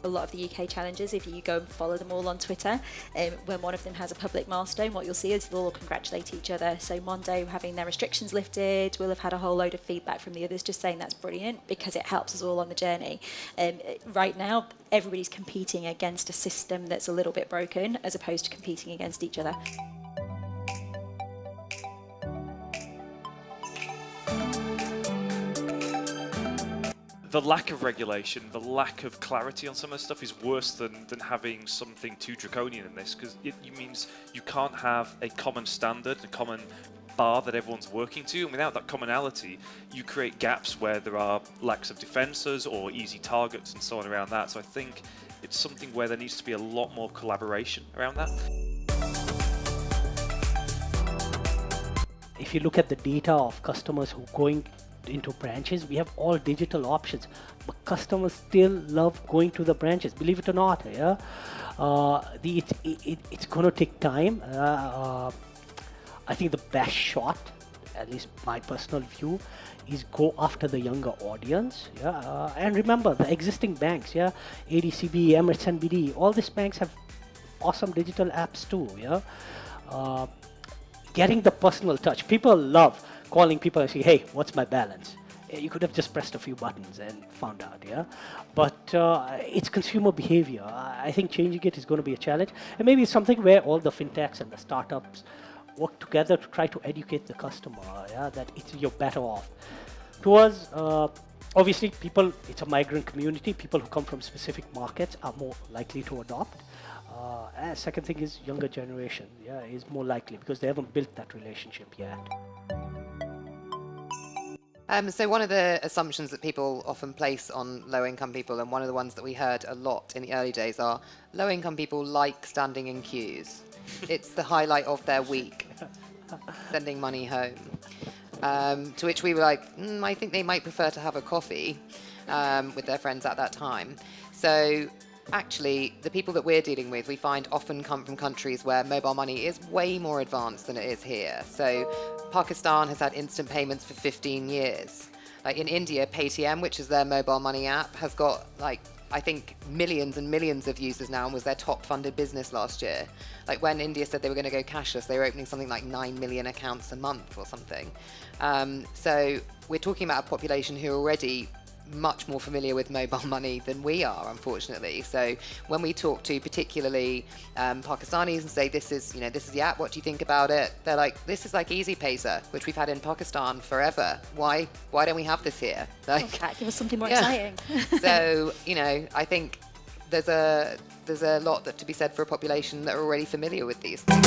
A lot of the UK challengers, if you go and follow them all on Twitter, when one of them has a public milestone, what you'll see is they'll all congratulate each other. So Mondo having their restrictions lifted, we'll have had a whole load of feedback from the others just saying that's brilliant because it helps us all on the journey. Right now, everybody's competing against a system that's a little bit broken as opposed to competing against each other. The lack of regulation, the lack of clarity on some of this stuff is worse than having something too draconian in this, because it means you can't have a common standard, a common bar that everyone's working to, and without that commonality, you create gaps where there are lacks of defences or easy targets and so on around that. So I think it's something where there needs to be a lot more collaboration around that. If you look at the data of customers who are going into branches, we have all digital options, but customers still love going to the branches, believe it or not. Yeah, it's going to take time. I think the best shot, at least my personal view, is go after the younger audience. Yeah, and remember the existing banks. Yeah, ADCB, Emirates NBD, all these banks have awesome digital apps too. Yeah, getting the personal touch. People love calling people and say, hey, what's my balance? You could have just pressed a few buttons and found out, yeah? But it's consumer behavior. I think changing it is going to be a challenge. And maybe it's something where all the fintechs and the startups work together to try to educate the customer, yeah, that you're better off. To us, obviously, it's a migrant community. People who come from specific markets are more likely to adopt. And second thing is younger generation, yeah, is more likely because they haven't built that relationship yet. So one of the assumptions that people often place on low-income people, and one of the ones that we heard a lot in the early days, are low-income people like standing in queues. It's the highlight of their week, sending money home. To which we were like, I think they might prefer to have a coffee with their friends at that time. So actually, the people that we're dealing with, we find often come from countries where mobile money is way more advanced than it is here. So Pakistan has had instant payments for 15 years. Like in India, Paytm, which is their mobile money app, has got like, I think, millions and millions of users now and was their top funded business last year. Like when India said they were going to go cashless, they were opening something like 9 million accounts a month or something. So we're talking about a population who are already much more familiar with mobile money than we are, unfortunately. So when we talk to particularly Pakistanis and say, this is the app, what do you think about it? They're like, this is like Easy Paysa, which we've had in Pakistan forever. Why don't we have this here? Like, okay, give us something more exciting. So, I think there's a lot to be said for a population that are already familiar with these things.